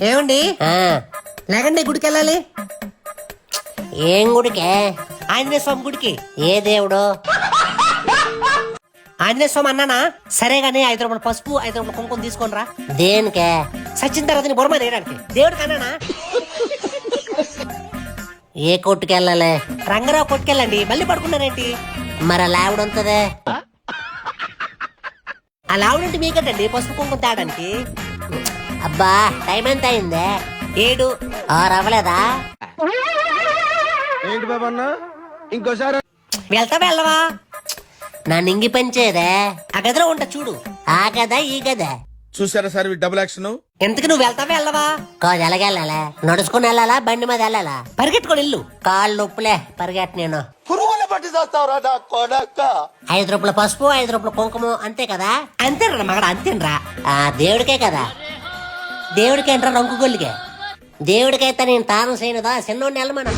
ఏమండి లేకండి గుడికి వెళ్ళాలి. ఏం గుడికే? ఆంజనేయ స్వామి గుడికి. ఏ దేవుడు? ఆంజనేయ స్వామి అన్నానా? సరే గానీ 5 రూపాయలు పసుపు 5 రూపాయలు కుంకుమ తీసుకొని రా. దేనికే? సచిన తర్వాత నీ బొరమ వేయడానికి. దేవుడికి అన్నానా? ఏ కొట్టుకెళ్ళాలి? రంగరావు కొట్టుకెళ్ళండి. మళ్ళీ పడుకున్నారేంటి? మరి లావిడ ఉంటదే? ఆ లావుడంటే మీకంటండి పసుపు కుంకుమ తేడానికి. అబ్బా టైం ఎంత అయిందే? 7. 6 అవ్వలేదా? ఏంటి బాబా అన్న ఇంకోసారి వెళ్తా వెళ్ళవా? నా నింగి పంచేదే ఆ గదిలో ఉంటా చూడు. ఆ గదా ఈ గదా? చూసారా సార్ డబుల్ యాక్షన్. ఎంతకు నువ్వు వెళ్తా వెళ్ళవా? కాదు ఎలాగెళ్ళాలా? నడుచుకుని వెళ్ళాలా బండి మీద వెళ్ళాలా? పరిగెట్టుకొని వెళ్ళు. కాళ్ళు నొప్పులే పరిగెట్ట నేను. పురుగుల పట్టి చేస్తావురా నా కొడక. 5 రూపాయల పసుపు 5 రూపాయల కుంకుమ అంతే కదా? అంతేనరా మగడ అంతేనరా. ఆ దేవుడికే కదా? దేవుడికేంట్రా రంకు గొల్లికే? దేవుడికైతే నేను తాను చేయనుదా చిన్నోడిని వెళ్ళమన్నా.